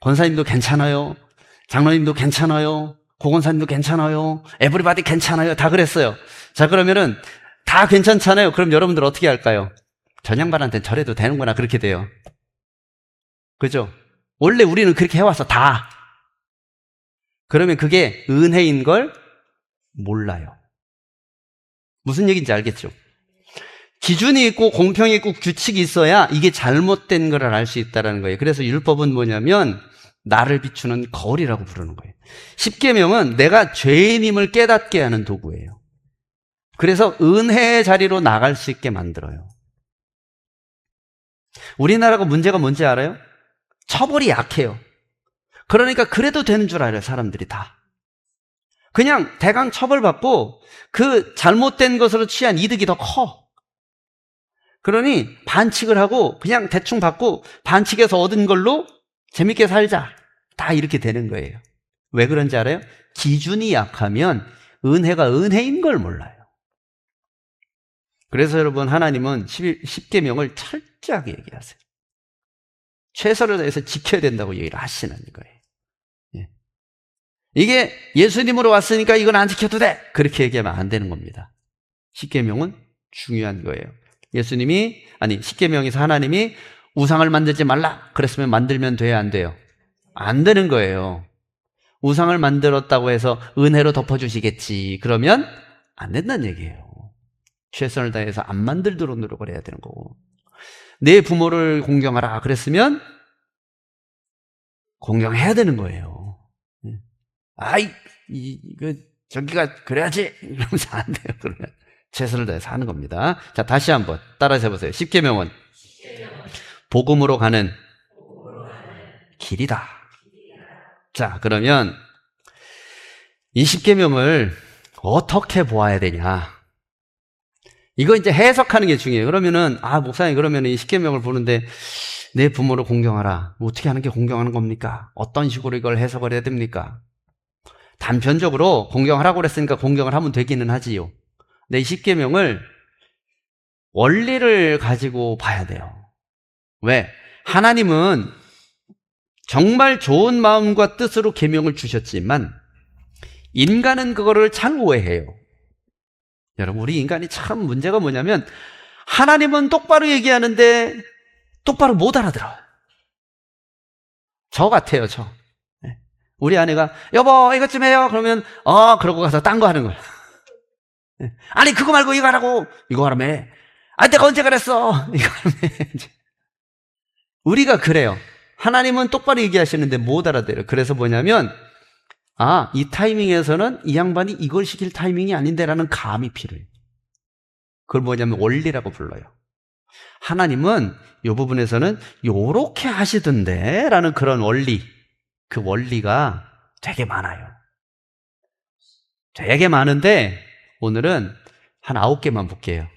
권사님도 괜찮아요. 장로님도 괜찮아요. 고건사님도 괜찮아요. 에브리바디 괜찮아요. 다 그랬어요. 자, 그러면은 다 괜찮잖아요. 그럼 여러분들 어떻게 할까요? 전양반한테 저래도 되는구나. 그렇게 돼요. 그죠? 원래 우리는 그렇게 해와서 다. 그러면 그게 은혜인 걸 몰라요. 무슨 얘기인지 알겠죠? 기준이 있고 공평이 있고 규칙이 있어야 이게 잘못된 걸 알 수 있다는 거예요. 그래서 율법은 뭐냐면 나를 비추는 거울이라고 부르는 거예요. 십계명은 내가 죄인임을 깨닫게 하는 도구예요. 그래서 은혜의 자리로 나갈 수 있게 만들어요. 우리나라가 문제가 뭔지 알아요? 처벌이 약해요. 그러니까 그래도 되는 줄 알아요, 사람들이 다. 그냥 대강 처벌받고 그 잘못된 것으로 취한 이득이 더 커. 그러니 반칙을 하고 그냥 대충 받고 반칙에서 얻은 걸로 재밌게 살자. 다 이렇게 되는 거예요. 왜 그런지 알아요? 기준이 약하면 은혜가 은혜인 걸 몰라요. 그래서 여러분, 하나님은 10계명을 철저하게 얘기하세요. 최선을 다해서 지켜야 된다고 얘기를 하시는 거예요. 예. 이게 예수님으로 왔으니까 이건 안 지켜도 돼. 그렇게 얘기하면 안 되는 겁니다. 10계명은 중요한 거예요. 아니 10계명에서 하나님이 우상을 만들지 말라 그랬으면 만들면 돼야 안 돼요? 안 되는 거예요. 우상을 만들었다고 해서 은혜로 덮어주시겠지. 그러면 안 된다는 얘기예요. 최선을 다해서 안 만들도록 노력을 해야 되는 거고. 내 부모를 공경하라 그랬으면 공경해야 되는 거예요. 저기가 그래야지 이러면서 안 돼요. 그러면 최선을 다해서 하는 겁니다. 자, 다시 한번 따라서 해보세요. 10계명은 복음으로 가는 길이다. 자, 그러면 이 10계명을 어떻게 보아야 되냐? 이거 이제 해석하는 게 중요해요. 그러면은 목사님, 그러면은 이 10계명을 보는데 내 부모를 공경하라. 어떻게 하는 게 공경하는 겁니까? 어떤 식으로 이걸 해석을 해야 됩니까? 단편적으로 공경하라고 그랬으니까 공경을 하면 되기는 하지요. 근데 이 10계명을 원리를 가지고 봐야 돼요. 왜? 하나님은 정말 좋은 마음과 뜻으로 계명을 주셨지만 인간은 그거를 잘 오해해요. 여러분, 우리 인간이 참 문제가 뭐냐면 하나님은 똑바로 얘기하는데 똑바로 못 알아들어요. 저 같아요, 저. 우리 아내가 여보 이것 좀 해요. 그러면 그러고 가서 딴 거 하는 거야. 아니 그거 말고 이거 하라고. 이거 하라며. 내가 언제 그랬어. 이거 하라며. 우리가 그래요. 하나님은 똑바로 얘기하시는데 못 알아들어요. 그래서 뭐냐면, 아, 이 타이밍에서는 이 양반이 이걸 시킬 타이밍이 아닌데라는 감이 필요해요. 그걸 뭐냐면 원리라고 불러요. 하나님은 이 부분에서는 요렇게 하시던데 라는 그런 원리, 그 원리가 되게 많아요. 되게 많은데 오늘은 한 9개만 볼게요.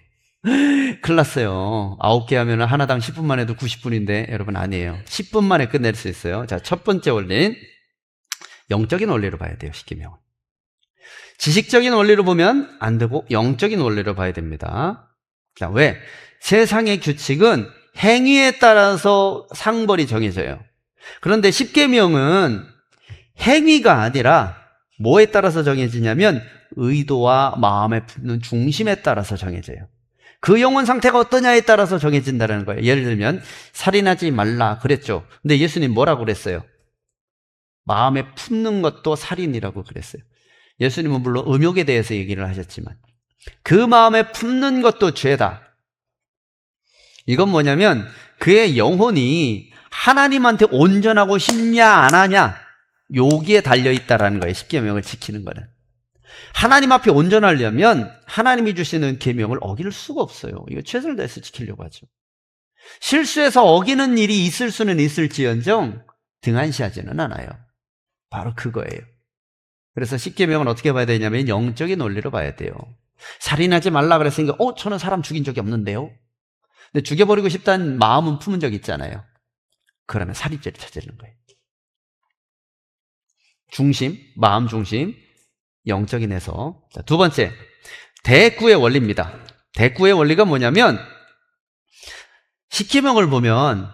큰일 났어요. 9개 하면 하나당 10분만 해도 90분인데 여러분 아니에요. 10분 만에 끝낼 수 있어요. 자, 첫 번째 원리는 영적인 원리로 봐야 돼요. 십계명은. 지식적인 원리로 보면 안 되고 영적인 원리로 봐야 됩니다. 자, 왜? 세상의 규칙은 행위에 따라서 상벌이 정해져요. 그런데 십계명은 행위가 아니라 뭐에 따라서 정해지냐면 의도와 마음에 품는 중심에 따라서 정해져요. 그 영혼 상태가 어떠냐에 따라서 정해진다는 거예요. 예를 들면 살인하지 말라 그랬죠. 근데 예수님 뭐라고 그랬어요? 마음에 품는 것도 살인이라고 그랬어요. 예수님은 물론 음욕에 대해서 얘기를 하셨지만 그 마음에 품는 것도 죄다. 이건 뭐냐면 그의 영혼이 하나님한테 온전하고 싶냐 안 하냐 여기에 달려있다라는 거예요. 십계명을 지키는 거는. 하나님 앞에 온전하려면 하나님이 주시는 계명을 어길 수가 없어요. 이거 최선을 다해서 지키려고 하죠. 실수해서 어기는 일이 있을 수는 있을지언정 등한시하지는 않아요. 바로 그거예요. 그래서 십계명은 어떻게 봐야 되냐면 영적인 원리로 봐야 돼요. 살인하지 말라 그랬으니까 저는 사람 죽인 적이 없는데요. 근데 죽여버리고 싶다는 마음은 품은 적 있잖아요. 그러면 살인죄를 저지르는 거예요. 중심, 마음 중심, 영적인 해석. 자, 두 번째, 대꾸의 원리입니다. 대꾸의 원리가 뭐냐면 십계명을 보면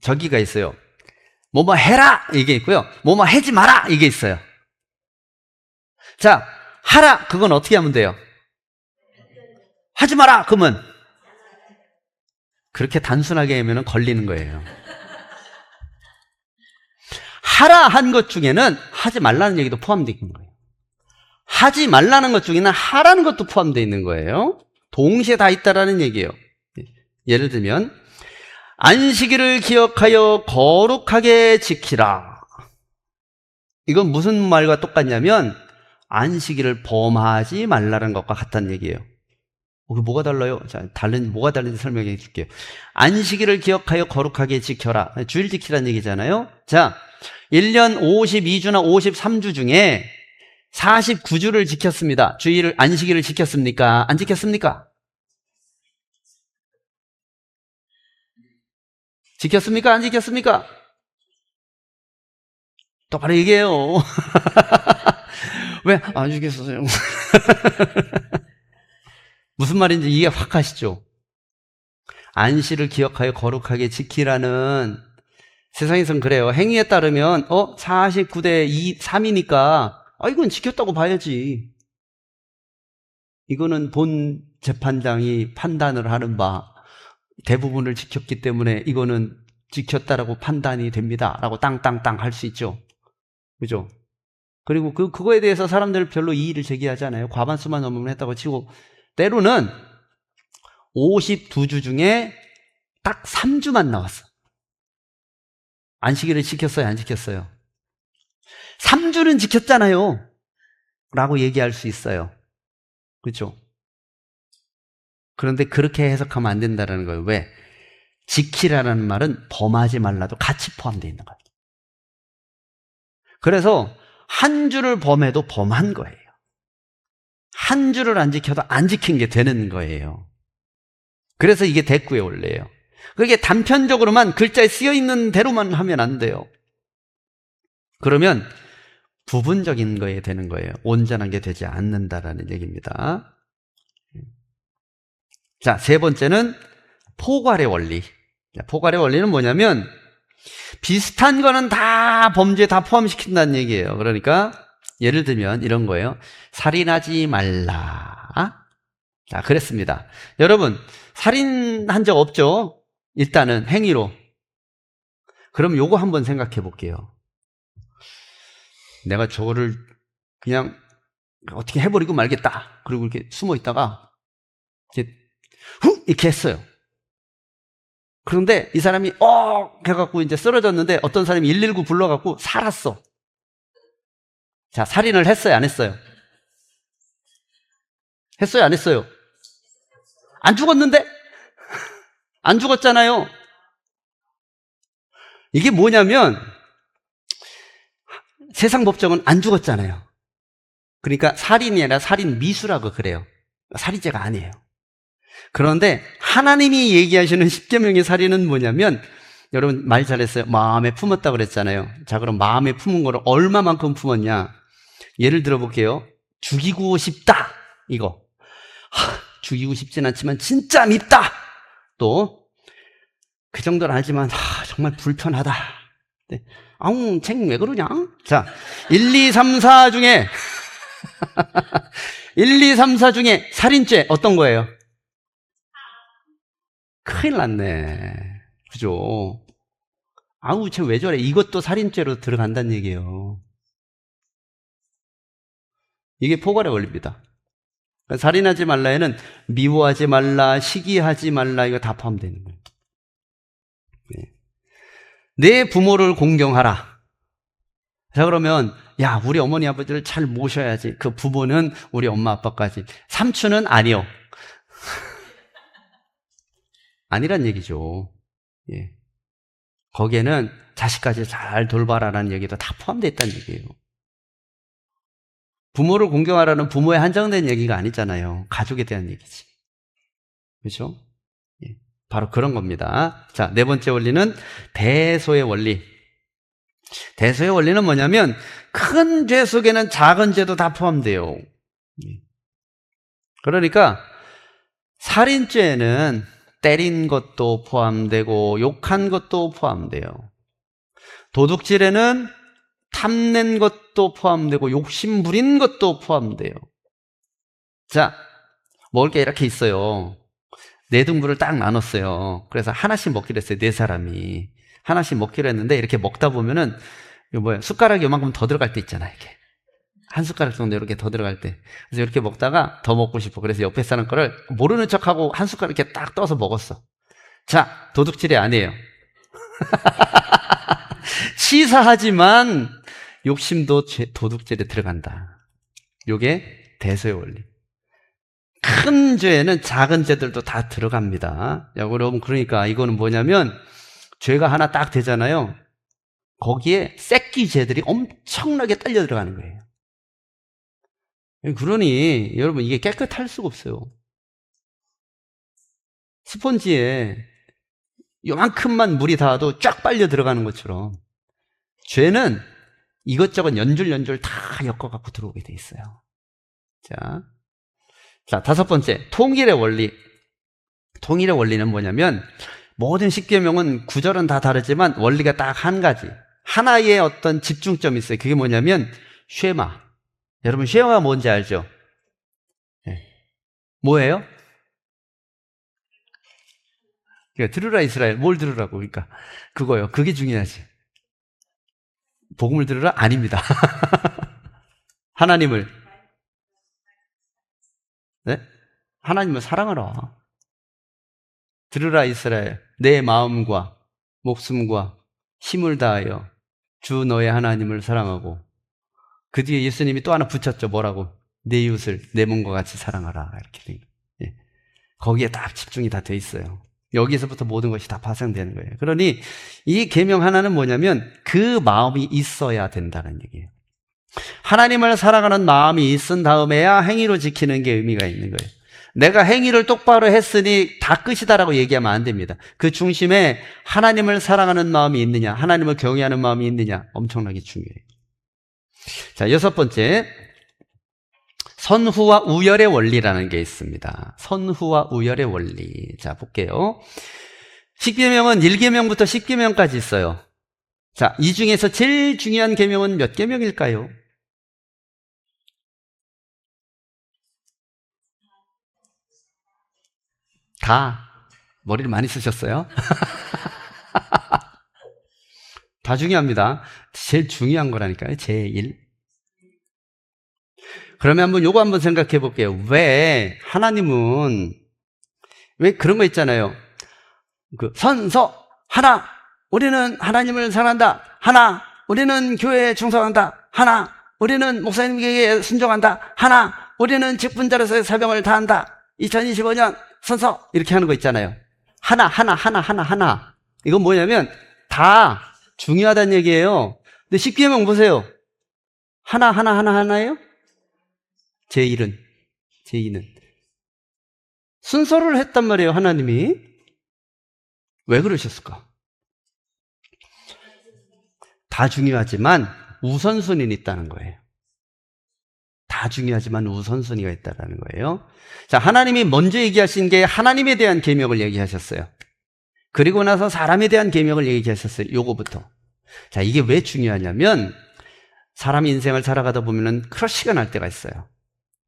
저기가 있어요. 뭐뭐 해라 이게 있고요. 뭐뭐 하지 마라 이게 있어요. 자, 하라 그건 어떻게 하면 돼요? 하지 마라 그러면 그렇게 단순하게 하면 걸리는 거예요. 하라 한 것 중에는 하지 말라는 얘기도 포함되어 있는 거예요. 하지 말라는 것 중에는 하라는 것도 포함되어 있는 거예요. 동시에 다 있다라는 얘기예요. 예를 들면 안식일을 기억하여 거룩하게 지키라. 이건 무슨 말과 똑같냐면 안식일을 범하지 말라는 것과 같다는 얘기예요. 뭐가 달라요? 자, 뭐가 다른지 설명해 줄게요. 안식일을 기억하여 거룩하게 지켜라. 주일 지키라는 얘기잖아요. 자, 1년 52주나 53주 중에 49주를 지켰습니다. 주일을, 안식일을 지켰습니까? 안 지켰습니까? 지켰습니까? 안 지켰습니까? 똑바로 얘기해요. 왜? 안 지켰어요. 무슨 말인지 이해 확 가시죠? 안식일을 기억하여 거룩하게 지키라는 세상에선 그래요. 행위에 따르면 49대 3이니까 이건 지켰다고 봐야지. 이거는 본 재판장이 판단을 하는 바 대부분을 지켰기 때문에 이거는 지켰다라고 판단이 됩니다 라고 땅땅땅 할 수 있죠. 그죠? 그리고 그거에 대해서 사람들 별로 이의를 제기하지 않아요. 과반수만 넘으면 했다고 치고 때로는 52주 중에 딱 3주만 나왔어. 안식일을 지켰어요? 안 지켰어요? 3주는 지켰잖아요 라고 얘기할 수 있어요. 그렇죠? 그런데 그렇게 해석하면 안 된다는 거예요. 왜? 지키라는 말은 범하지 말라도 같이 포함되어 있는 거예요. 그래서 한 주를 범해도 범한 거예요. 한 주를 안 지켜도 안 지킨 게 되는 거예요. 그래서 이게 대꾸의 원리예요. 그게 단편적으로만 글자에 쓰여 있는 대로만 하면 안 돼요. 그러면 부분적인 거에 되는 거예요. 온전한 게 되지 않는다라는 얘기입니다. 자, 세 번째는 포괄의 원리. 포괄의 원리는 뭐냐면 비슷한 거는 다 범죄에 다 포함시킨다는 얘기예요. 그러니까 예를 들면 이런 거예요. 살인하지 말라. 자, 그랬습니다. 여러분, 살인한 적 없죠? 일단은 행위로. 그럼 요거 한번 생각해 볼게요. 내가 저거를 그냥 어떻게 해버리고 말겠다. 그리고 이렇게 숨어 있다가 이제 훅 이렇게 했어요. 그런데 이 사람이 해갖고 이제 쓰러졌는데 어떤 사람이 119 불러갖고 살았어. 자, 살인을 했어요, 안 했어요? 했어요, 안 했어요? 안 죽었는데? 안 죽었잖아요. 이게 뭐냐면 세상 법정은 안 죽었잖아요. 그러니까 살인이 아니라 살인 미수라고 그래요. 살인죄가 아니에요. 그런데 하나님이 얘기하시는 십계명의 살인은 뭐냐면, 여러분 말 잘했어요. 마음에 품었다고 그랬잖아요. 자, 그럼 마음에 품은 거를 얼마만큼 품었냐? 예를 들어 볼게요. 죽이고 싶다, 이거. 죽이고 싶진 않지만 진짜 밉다. 또 그 정도는 알지만 정말 불편하다. 네. 아웅 쟤 왜 그러냐? 자, 1, 2, 3, 4 중에 1, 2, 3, 4 중에 살인죄 어떤 거예요? 큰일 났네. 그죠? 아우 쟤 왜 저래? 이것도 살인죄로 들어간다는 얘기예요. 이게 포괄의 원리입니다. 살인하지 말라에는 미워하지 말라, 시기하지 말라, 이거 다 포함되는 거예요. 내 부모를 공경하라. 자, 그러면 야, 우리 어머니 아버지를 잘 모셔야지. 그 부모는 우리 엄마 아빠까지. 삼촌은 아니요. 아니란 얘기죠. 예. 거기에는 자식까지 잘 돌봐라라는 얘기도 다 포함되어 있다는 얘기예요. 부모를 공경하라는 부모에 한정된 얘기가 아니잖아요. 가족에 대한 얘기지. 그렇죠? 예. 바로 그런 겁니다. 자, 네 번째 원리는 대소의 원리. 대소의 원리는 뭐냐면 큰 죄 속에는 작은 죄도 다 포함돼요. 그러니까 살인죄는 때린 것도 포함되고 욕한 것도 포함돼요. 도둑질에는 탐낸 것도 포함되고 욕심 부린 것도 포함돼요. 자, 먹을 게 이렇게 있어요. 네 등분을 딱 나눴어요. 그래서 하나씩 먹기로 했어요. 네 사람이 하나씩 먹기로 했는데, 이렇게 먹다 보면은 숟가락이 요만큼 더 들어갈 때 있잖아요. 이렇게 한 숟가락 정도 이렇게 더 들어갈 때. 그래서 이렇게 먹다가 더 먹고 싶어. 그래서 옆에 사람 거를 모르는 척하고 한 숟가락 이렇게 딱 떠서 먹었어. 자, 도둑질이 아니에요. 치사하지만 욕심도 도둑질에 들어간다. 요게 대소의 원리. 큰 죄에는 작은 죄들도 다 들어갑니다. 야, 여러분, 그러니까 이거는 뭐냐면 죄가 하나 딱 되잖아요. 거기에 새끼 죄들이 엄청나게 딸려 들어가는 거예요. 그러니 여러분, 이게 깨끗할 수가 없어요. 스펀지에 요만큼만 물이 닿아도 쫙 빨려 들어가는 것처럼 죄는 이것저것 연줄 다 엮어갖고 들어오게 돼 있어요. 자, 다섯 번째, 통일의 원리. 통일의 원리는 뭐냐면 모든 십계명은 구절은 다 다르지만 원리가 딱 한 가지, 하나의 어떤 집중점이 있어요. 그게 뭐냐면 쉐마. 여러분, 쉐마가 뭔지 알죠? 네. 뭐예요? 그러니까 들으라 이스라엘. 뭘 들으라고? 그러니까 그거요. 그게 중요하지. 복음을 들으라? 아닙니다. 하나님을, 네? 하나님을 사랑하라. 들으라 이스라엘. 내 마음과 목숨과 힘을 다하여 주 너의 하나님을 사랑하고, 그 뒤에 예수님이 또 하나 붙였죠. 뭐라고? 내 이웃을 내 몸과 같이 사랑하라. 이렇게 된 거예요. 예. 거기에 딱 집중이 다 돼 있어요. 여기서부터 모든 것이 다 파생되는 거예요. 그러니 이 계명 하나는 뭐냐면 그 마음이 있어야 된다는 얘기예요. 하나님을 사랑하는 마음이 있은 다음에야 행위로 지키는 게 의미가 있는 거예요. 내가 행위를 똑바로 했으니 다 끝이다라고 얘기하면 안 됩니다. 그 중심에 하나님을 사랑하는 마음이 있느냐, 하나님을 경외하는 마음이 있느냐, 엄청나게 중요해요. 자, 여섯 번째, 선후와 우열의 원리라는 게 있습니다. 선후와 우열의 원리. 자, 볼게요. 십계명은 1계명부터 10계명까지 있어요. 자, 이 중에서 제일 중요한 계명은 몇 계명일까요? 다 머리를 많이 쓰셨어요? 다 중요합니다. 제일 중요한 거라니까요. 제일. 그러면 요거 한번 생각해 볼게요. 왜 하나님은, 왜 그런 거 있잖아요. 선서 하나, 우리는 하나님을 사랑한다. 하나, 우리는 교회에 충성한다. 하나, 우리는 목사님에게 순종한다. 하나, 우리는 직분자로서의 사명을 다한다. 2025년 선서 이렇게 하는 거 있잖아요. 하나. 이건 뭐냐면 다 중요하다는 얘기예요. 근데 10계명 보세요. 하나예요? 제1은 순서를 했단 말이에요. 하나님이 왜 그러셨을까? 다 중요하지만 우선순위는 있다는 거예요. 다 중요하지만 우선순위가 있다는 거예요. 자, 하나님이 먼저 얘기하신 게 하나님에 대한 계명을 얘기하셨어요. 그리고 나서 사람에 대한 계명을 얘기하셨어요. 요거부터. 자, 이게 왜 중요하냐면 사람 인생을 살아가다 보면은 크러쉬가 날 때가 있어요.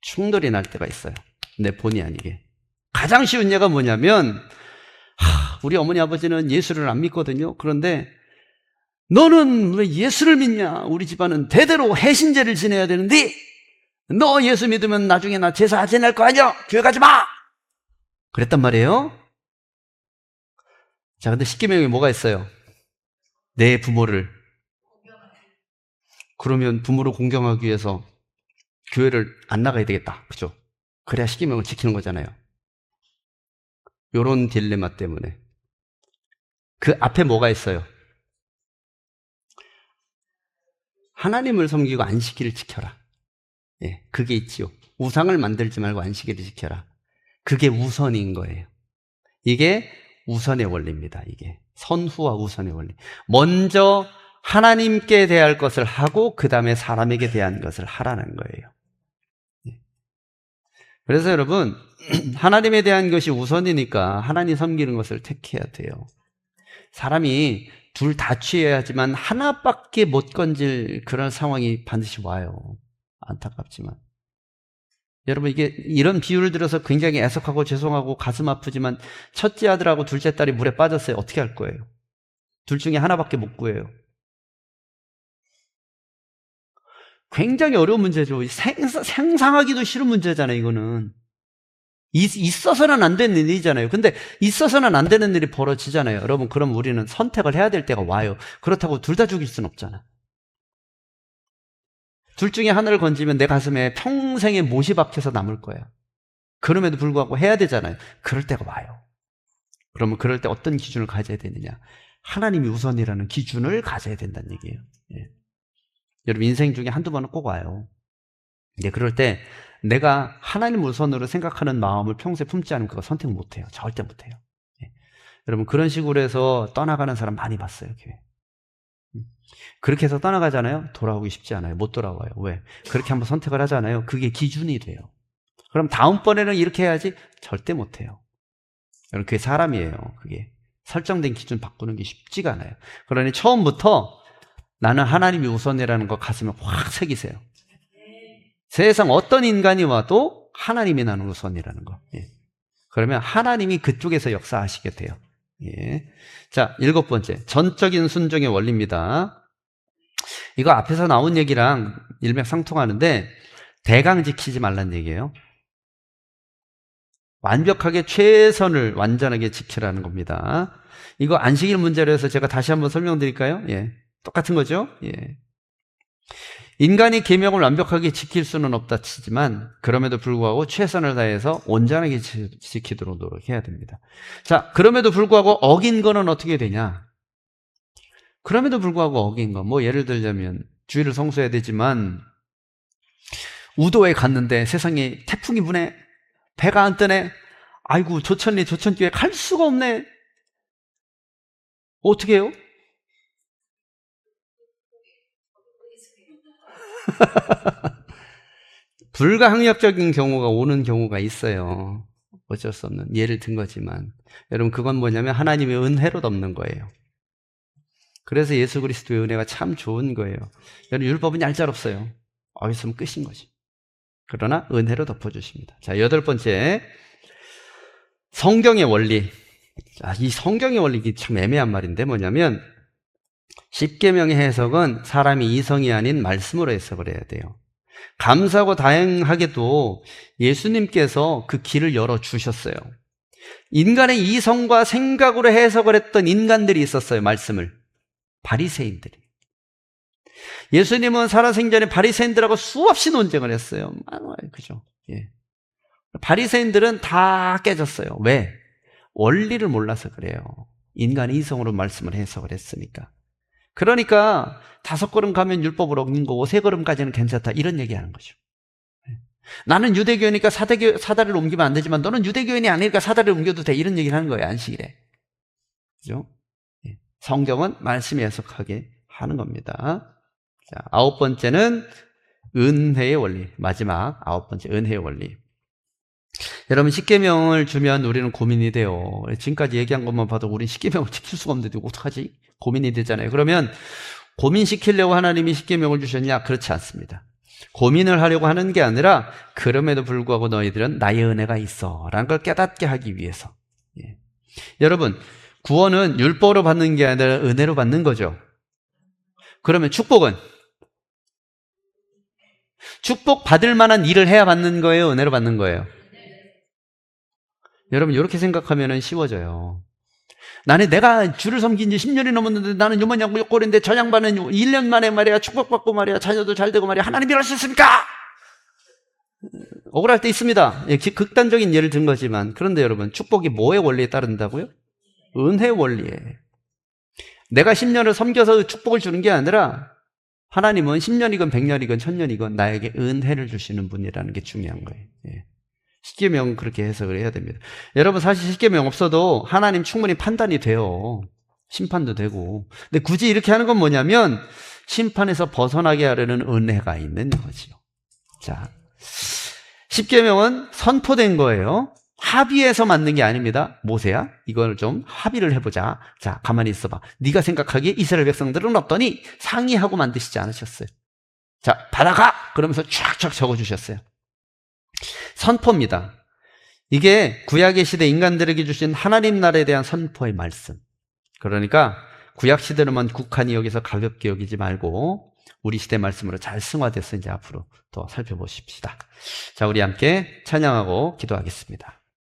충돌이 날 때가 있어요. 내 본의 아니게. 가장 쉬운 예가 뭐냐면 우리 어머니 아버지는 예수를 안 믿거든요. 그런데 너는 왜 예수를 믿냐? 우리 집안은 대대로 해신제를 지내야 되는데 너 예수 믿으면 나중에 나 제사 지낼 거 아니야? 교회 가지 마! 그랬단 말이에요. 자, 근데 10계명에 뭐가 있어요? 내 부모를. 그러면 부모를 공경하기 위해서 교회를 안 나가야 되겠다. 그죠? 그래야 10계명을 지키는 거잖아요. 요런 딜레마 때문에. 그 앞에 뭐가 있어요? 하나님을 섬기고 안식일을 지켜라. 예, 그게 있지요. 우상을 만들지 말고 안식일을 지켜라. 그게 우선인 거예요. 이게 우선의 원리입니다. 이게 선후와 우선의 원리. 먼저 하나님께 대할 것을 하고 그 다음에 사람에게 대한 것을 하라는 거예요. 그래서 여러분, 하나님에 대한 것이 우선이니까 하나님 섬기는 것을 택해야 돼요. 사람이 둘 다 취해야지만 하나밖에 못 건질 그런 상황이 반드시 와요. 안타깝지만. 여러분, 이게 이런 비유를 들어서 굉장히 애석하고 죄송하고 가슴 아프지만 첫째 아들하고 둘째 딸이 물에 빠졌어요. 어떻게 할 거예요? 둘 중에 하나밖에 못 구해요. 굉장히 어려운 문제죠. 상상하기도 싫은 문제잖아요, 이거는. 있어서는 안 되는 일이잖아요. 근데 있어서는 안 되는 일이 벌어지잖아요. 여러분, 그럼 우리는 선택을 해야 될 때가 와요. 그렇다고 둘 다 죽일 수는 없잖아. 둘 중에 하나를 건지면 내 가슴에 평생의 못이 박혀서 남을 거야. 그럼에도 불구하고 해야 되잖아요. 그럴 때가 와요. 그러면 그럴 때 어떤 기준을 가져야 되느냐? 하나님이 우선이라는 기준을 가져야 된다는 얘기예요. 예. 여러분, 인생 중에 한두 번은 꼭 와요. 근데 그럴 때 내가 하나님 우선으로 생각하는 마음을 평소에 품지 않으면 그거 선택 못해요. 절대 못해요. 예. 여러분, 그런 식으로 해서 떠나가는 사람 많이 봤어요, 교회. 그렇게 해서 떠나가잖아요. 돌아오기 쉽지 않아요. 못 돌아와요. 왜? 그렇게 한번 선택을 하잖아요. 그게 기준이 돼요. 그럼 다음번에는 이렇게 해야지? 절대 못해요. 여러분, 그게 사람이에요. 그게 설정된 기준 바꾸는 게 쉽지가 않아요. 그러니 처음부터 나는 하나님이 우선이라는 거 가슴에 확 새기세요. 세상 어떤 인간이 와도 하나님이 나는 우선이라는 거. 예. 그러면 하나님이 그쪽에서 역사하시게 돼요. 예. 자, 7번째, 전적인 순종의 원리입니다. 이거 앞에서 나온 얘기랑 일맥상통하는데 대강 지키지 말란 얘기예요. 완벽하게 최선을 완전하게 지키라는 겁니다. 이거 안식일 문제로 해서 제가 다시 한번 설명드릴까요? 예. 똑같은 거죠? 예. 인간이 계명을 완벽하게 지킬 수는 없다 치지만 그럼에도 불구하고 최선을 다해서 온전하게 지키도록 노력해야 됩니다. 자, 그럼에도 불구하고 어긴 거는 어떻게 되냐? 그럼에도 불구하고 어긴 거, 뭐 예를 들자면 주일을 성수해야 되지만 우도에 갔는데 세상에 태풍이 부네, 배가 안 뜨네, 아이고 조천리 조천교회 갈 수가 없네. 어떻게 해요? 불가항력적인 경우가 오는 경우가 있어요. 어쩔 수 없는 예를 든 거지만 여러분, 그건 뭐냐면 하나님의 은혜로 덮는 거예요. 그래서 예수 그리스도의 은혜가 참 좋은 거예요. 여러분, 율법은 얄짤없어요. 있으면 끝인 거지. 그러나 은혜로 덮어주십니다. 자, 8번째, 성경의 원리. 자, 이 성경의 원리 참 애매한 말인데 뭐냐면 10계명의 해석은 사람이 이성이 아닌 말씀으로 해석을 해야 돼요. 감사하고 다행하게도 예수님께서 그 길을 열어주셨어요. 인간의 이성과 생각으로 해석을 했던 인간들이 있었어요, 말씀을. 바리새인들이. 예수님은 살아생전에 바리새인들하고 수없이 논쟁을 했어요. 그죠? 예. 바리새인들은 다 깨졌어요. 왜? 원리를 몰라서 그래요. 인간의 이성으로 말씀을 해석을 했으니까. 그러니까 5걸음 가면 율법을 어긴 거고 3걸음까지는 괜찮다, 이런 얘기하는 거죠. 나는 유대교니까 사다리를 옮기면 안 되지만 너는 유대교인이 아니니까 사다리를 옮겨도 돼, 이런 얘기를 하는 거예요, 안식일에. 그죠? 성경은 말씀이 해석하게 하는 겁니다. 자, 9번째는 은혜의 원리. 마지막 9번째, 은혜의 원리. 여러분, 십계명을 주면 우리는 고민이 돼요. 지금까지 얘기한 것만 봐도 우리는 십계명을 지킬 수가 없는데 어떡하지? 고민이 되잖아요. 그러면 고민시키려고 하나님이 십계명을 주셨냐? 그렇지 않습니다. 고민을 하려고 하는 게 아니라 그럼에도 불구하고 너희들은 나의 은혜가 있어 라는 걸 깨닫게 하기 위해서. 예. 여러분, 구원은 율법으로 받는 게 아니라 은혜로 받는 거죠. 그러면 축복은? 축복 받을 만한 일을 해야 받는 거예요, 은혜로 받는 거예요? 여러분, 이렇게 생각하면 쉬워져요. 내가 주를 섬긴 지 10년이 넘었는데 나는 요만양 욕골인데 저 양반은 1년 만에 말이야 축복받고 말이야 자녀도 잘 되고 말이야, 하나님 이럴 수 있습니까? 억울할 때 있습니다. 극단적인 예를 든 거지만, 그런데 여러분, 축복이 뭐의 원리에 따른다고요? 은혜의 원리에. 내가 10년을 섬겨서 축복을 주는 게 아니라 하나님은 10년이건 100년이건 1000년이건 나에게 은혜를 주시는 분이라는 게 중요한 거예요. 예. 십계명은 그렇게 해석을 해야 됩니다. 여러분, 사실 십계명 없어도 하나님 충분히 판단이 돼요. 심판도 되고. 근데 굳이 이렇게 하는 건 뭐냐면 심판에서 벗어나게 하려는 은혜가 있는 거죠. 자, 십계명은 선포된 거예요. 합의해서 만든 게 아닙니다. 모세야, 이걸 좀 합의를 해보자. 자, 가만히 있어봐. 네가 생각하기에 이스라엘 백성들은 없더니 상의하고 만드시지 않으셨어요. 자, 받아가! 그러면서 쫙쫙 적어주셨어요. 선포입니다. 이게 구약의 시대 인간들에게 주신 하나님 나라에 대한 선포의 말씀. 그러니까 구약 시대로만 국한이 여기서 가볍게 여기지 말고 우리 시대 말씀으로 잘 승화돼서 이제 앞으로 더 살펴보십시다. 자, 우리 함께 찬양하고 기도하겠습니다.